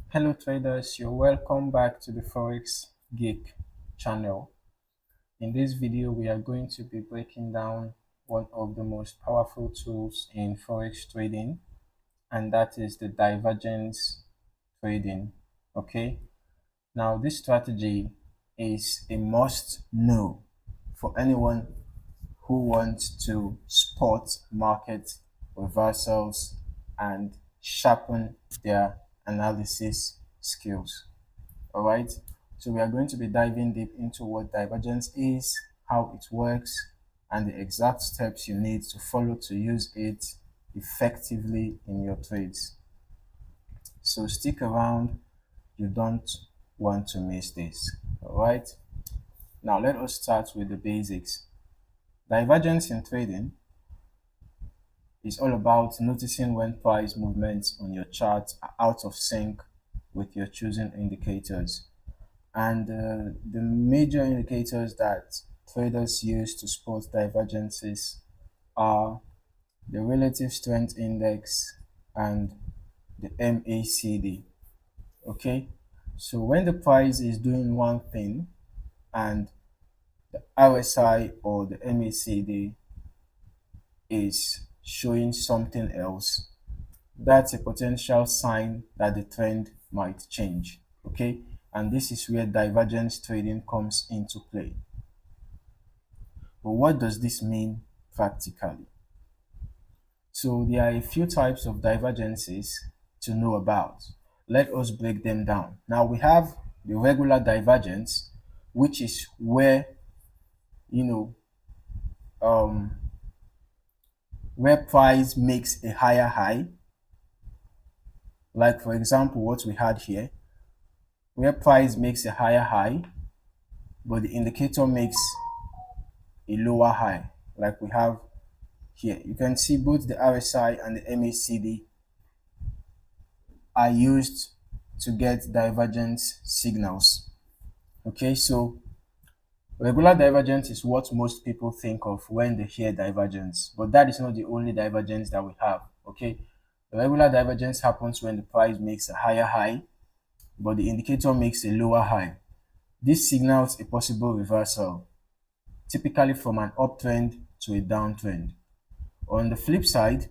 Hello traders, you're welcome back to the Forex Geek channel. In this video, we are going to be breaking down one of the most powerful tools in Forex trading, and that is the divergence trading. Okay, now this strategy is a must know for anyone who wants to spot market reversals and sharpen their analysis skills. All right, so we are going to be diving deep into what divergence is, how it works, and the exact steps you need to follow to use it effectively in your trades. So stick around, you don't want to miss this. All right, now let us start with the basics. Divergence in trading is all about noticing when price movements on your chart are out of sync with your chosen indicators. And the major indicators that traders use to spot divergences are the relative strength index and the MACD. Okay, so when the price is doing one thing and the RSI or the MACD is showing something else, that's a potential sign that the trend might change. Okay, and this is where divergence trading comes into play. But what does this mean practically? So there are a few types of divergences to know about. Let us break them down. Now we have the regular divergence, which is where um, where price makes a higher high, like for example what we had here, where price makes a higher high, but the indicator makes a lower high, like we have here. You can see both the RSI and the MACD are used to get divergence signals. Okay, so regular divergence is what most people think of when they hear divergence, but that is not the only divergence that we have. Okay, the regular divergence happens when the price makes a higher high, but the indicator makes a lower high. This signals a possible reversal, typically from an uptrend to a downtrend. On the flip side,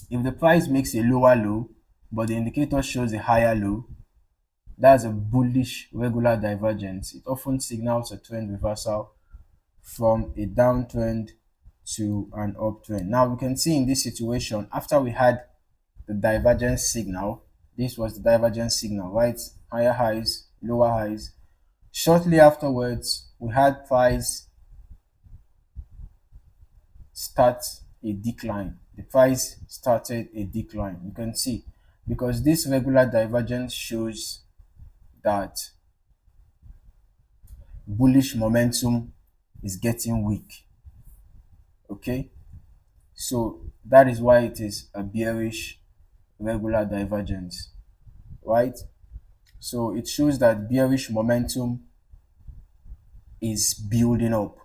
if the price makes a lower low, but the indicator shows a higher low, that's a bullish regular divergence. It often signals a trend reversal from a downtrend to an uptrend. Now we can see in this situation, after we had the divergence signal, this was the divergence signal, right? Higher highs, lower highs. Shortly afterwards, we had price start a decline. The price started a decline. You can see, because this regular divergence shows that bullish momentum is getting weak. Okay, so that is why it is a bearish regular divergence, right? So it shows that bearish momentum is building up,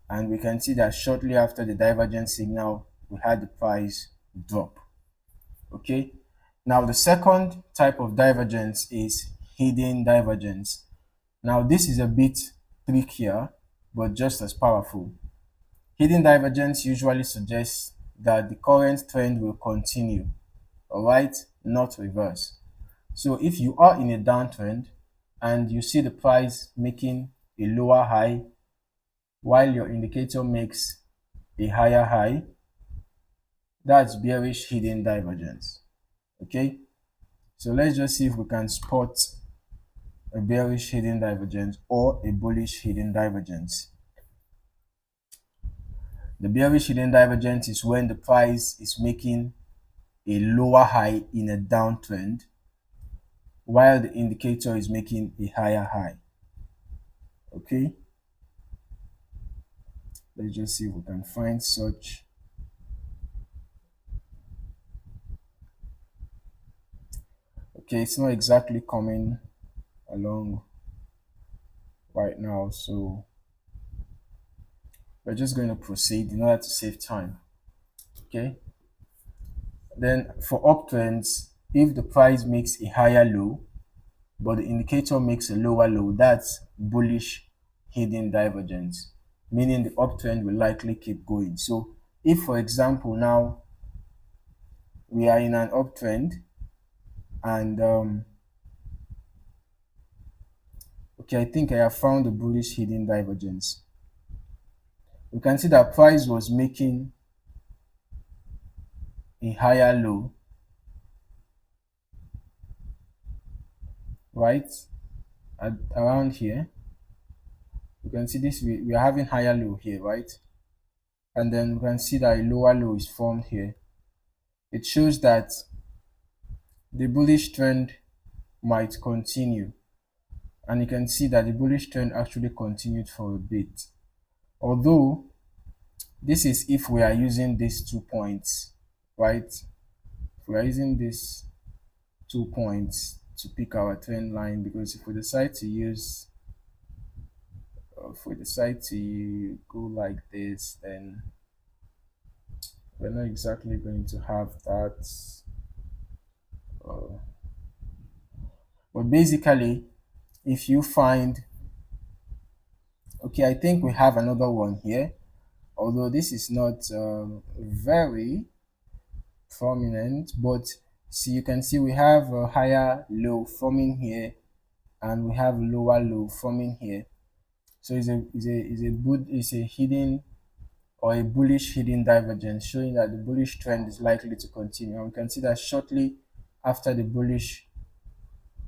and we can see that shortly after the divergence signal we had the price drop. Okay, now the second type of divergence is hidden divergence. Now this is a bit trickier but just as powerful. Hidden divergence usually suggests that the current trend will continue, all right, not reverse. So if you are in a downtrend and you see the price making a lower high while your indicator makes a higher high, that's bearish hidden divergence. Okay, so let's just see if we can spot a bearish hidden divergence or a bullish hidden divergence. The bearish hidden divergence is when the price is making a lower high in a downtrend while the indicator is making a higher high. Okay, let's just see if we can find such. Okay, it's not exactly coming along right now, so we're just going to proceed in order to save time. Okay, then for uptrends, if the price makes a higher low but the indicator makes a lower low, that's bullish hidden divergence, meaning the uptrend will likely keep going. So if, for example, now we are in an uptrend and okay, I think I have found the bullish hidden divergence. We can see that price was making a higher low, right, around here. You can see this, we are having higher low here, right, and then we can see that a lower low is formed here. It shows that the bullish trend might continue, and you can see that the bullish trend actually continued for a bit, although this is if we are using these 2 points, right? If we are using these 2 points to pick our trend line, because if we decide to use if we decide to go like this, then we're not exactly going to have that. But basically, if you find, okay, I think we have another one here, although this is not very prominent, but see, you can see we have a higher low forming here and we have a lower low forming here. So it's a hidden or a bullish hidden divergence, showing that the bullish trend is likely to continue. And we can see that shortly after the bullish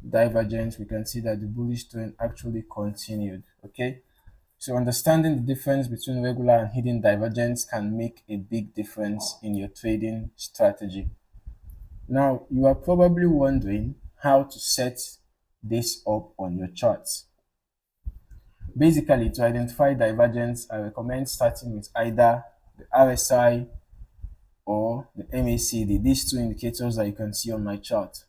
divergence, we can see that the bullish trend actually continued. Okay, so understanding the difference between regular and hidden divergence can make a big difference in your trading strategy. Now, you are probably wondering how to set this up on your charts. Basically, to identify divergence, I recommend starting with either the RSI or the MACD, these two indicators that you can see on my chart.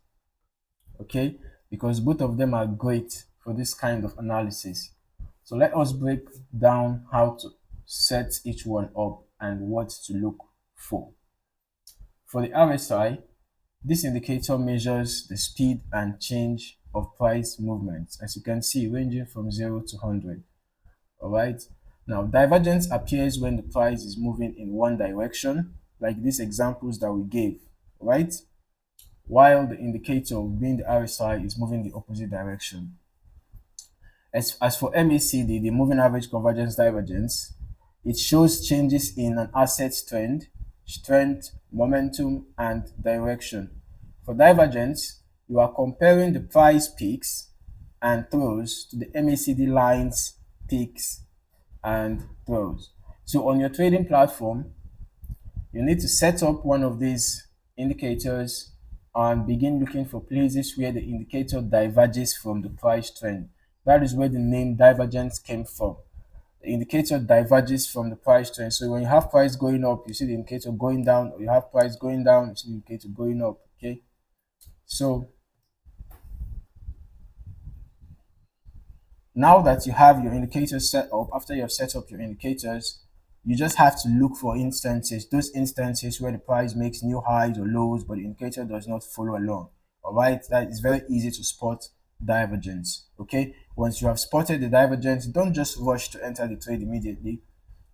Okay, because both of them are great for this kind of analysis. So let us break down how to set each one up and what to look for. For the RSI, this indicator measures the speed and change of price movements, as you can see, ranging from 0 to 100. All right. Now, divergence appears when the price is moving in one direction, like these examples that we gave, right? While the indicator, being the RSI, is moving the opposite direction. As for MACD, the moving average convergence divergence, it shows changes in an asset's trend, strength, momentum, and direction. For divergence, you are comparing the price peaks and throws to the MACD lines, peaks, and throws. So on your trading platform, you need to set up one of these indicators and begin looking for places where the indicator diverges from the price trend. That is where the name divergence came from. The indicator diverges from the price trend. So when you have price going up, you see the indicator going down, or you have price going down, you see the indicator going up. Okay, so now that you have your indicators set up, after you have set up your indicators, you just have to look for instances, those instances where the price makes new highs or lows, but the indicator does not follow along. All right, that is very easy to spot divergence. Okay, once you have spotted the divergence, don't just rush to enter the trade immediately.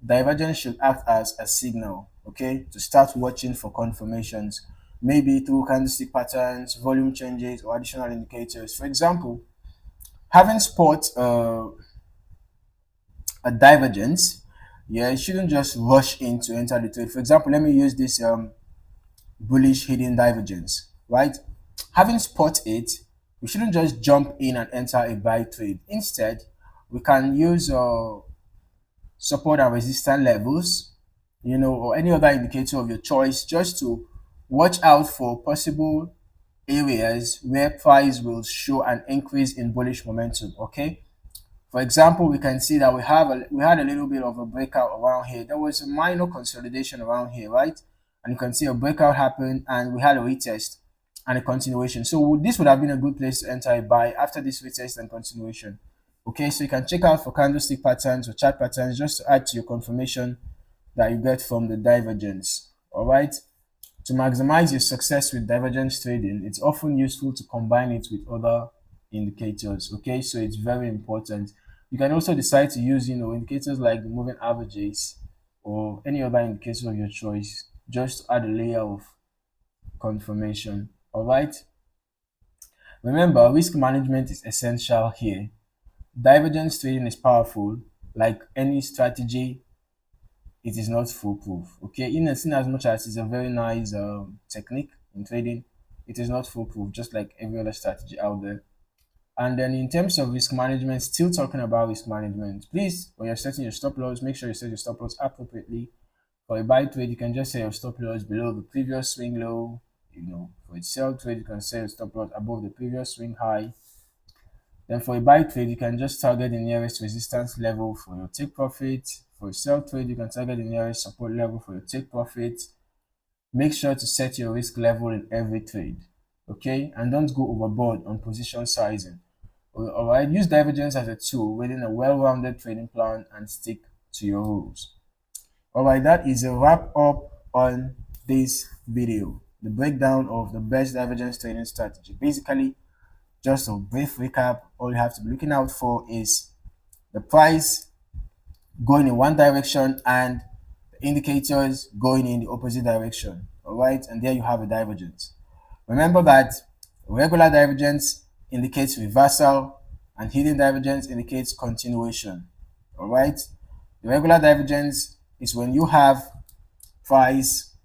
Divergence should act as a signal, okay, to start watching for confirmations, maybe through candlestick patterns, volume changes, or additional indicators. For example, having spot a divergence, yeah, you shouldn't just rush in to enter the trade. For example, let me use this bullish hidden divergence, right? Having spot it, we shouldn't just jump in and enter a buy trade. Instead, we can use support and resistance levels, you know, or any other indicator of your choice, just to watch out for possible areas where price will show an increase in bullish momentum. Okay, for example, we can see that we had a little bit of a breakout around here. There was a minor consolidation around here, right? And you can see a breakout happened and we had a retest and a continuation. So this would have been a good place to enter a buy after this retest and continuation. Okay, so you can check out for candlestick patterns or chart patterns just to add to your confirmation that you get from the divergence. All right. To maximize your success with divergence trading, it's often useful to combine it with other indicators. Okay, so it's very important. You can also decide to use, indicators like the moving averages or any other indicator of your choice, just to add a layer of confirmation. All right. Remember, risk management is essential here. Divergence trading is powerful. Like any strategy, it is not foolproof. Okay, in as much as it's a very nice technique in trading, it is not foolproof, just like every other strategy out there. And then in terms of risk management, still talking about risk management, please, when you're setting your stop loss, make sure you set your stop loss appropriately. For a buy trade, you can just set your stop loss below the previous swing low. For a sell trade, you can set your stop loss above the previous swing high. Then for a buy trade, you can just target the nearest resistance level for your take profit. For a sell trade, you can target the nearest support level for your take profit. Make sure to set your risk level in every trade, okay? And don't go overboard on position sizing. All right, use divergence as a tool within a well-rounded trading plan and stick to your rules. All right, that is a wrap up on this video, the breakdown of the best divergence trading strategy. Basically, just a brief recap, all you have to be looking out for is the price going in one direction and the indicators going in the opposite direction. All right, and there you have a divergence. Remember that regular divergence indicates reversal and hidden divergence indicates continuation. All right, the regular divergence is when you have price,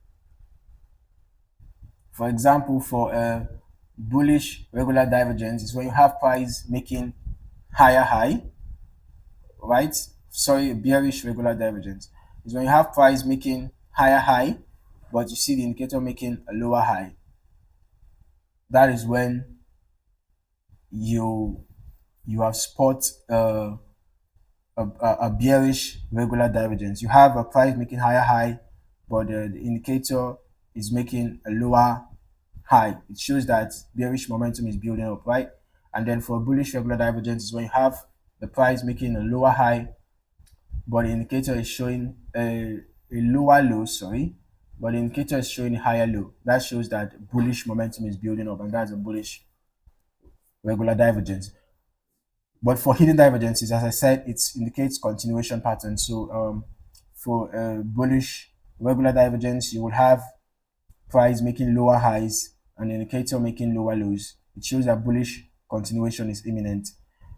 for example, for a bullish regular divergence is when you have price making higher high, right? Sorry, bearish regular divergence is when you have price making higher high, but you see the indicator making a lower high. That is when you have spot a bearish regular divergence. You have a price making higher high, but the indicator is making a lower high. It shows that bearish momentum is building up, right? And then for bullish regular divergence is when you have the price making a lower high, but the indicator is showing a lower low, sorry, but the indicator is showing a higher low. That shows that bullish momentum is building up, and that's a bullish regular divergence. But for hidden divergences, as I said, it indicates continuation pattern. So for a bullish regular divergence, you will have price making lower highs and the indicator making lower lows. It shows that bullish continuation is imminent.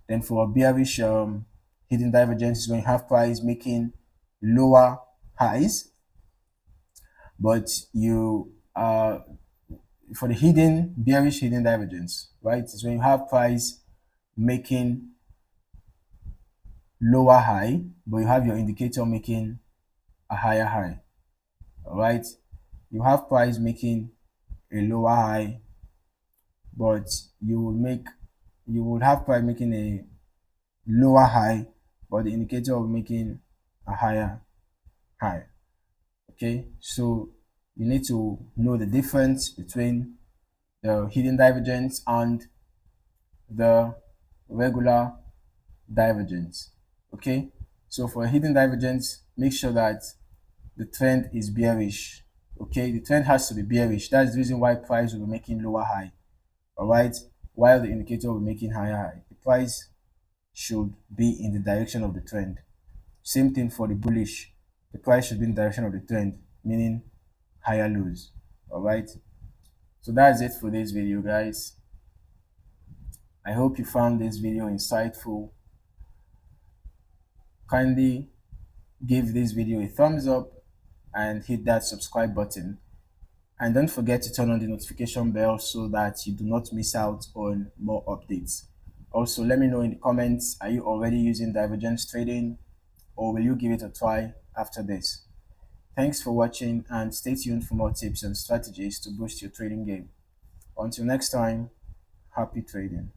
Then for a bearish hidden divergence is when you have price making lower highs, but you for the hidden bearish hidden divergence, right, is when you have price making lower high, but you have your indicator making a higher high. All right, you have price making a lower high, but you will have price making a lower high, but the indicator of making a higher high. Okay, so you need to know the difference between the hidden divergence and the regular divergence. Okay, so for a hidden divergence, make sure that the trend is bearish. Okay, the trend has to be bearish. That's the reason why price will be making lower high. All right, while the indicator will be making higher high. The price should be in the direction of the trend. Same thing for the bullish. The price should be in the direction of the trend, meaning higher lows. All right, so that's it for this video, guys. I hope you found this video insightful. Kindly give this video a thumbs up and hit that subscribe button, and don't forget to turn on the notification bell so that you do not miss out on more updates. Also, let me know in the comments, are you already using divergence trading, or will you give it a try after this? Thanks for watching, and stay tuned for more tips and strategies to boost your trading game. Until next time, happy trading.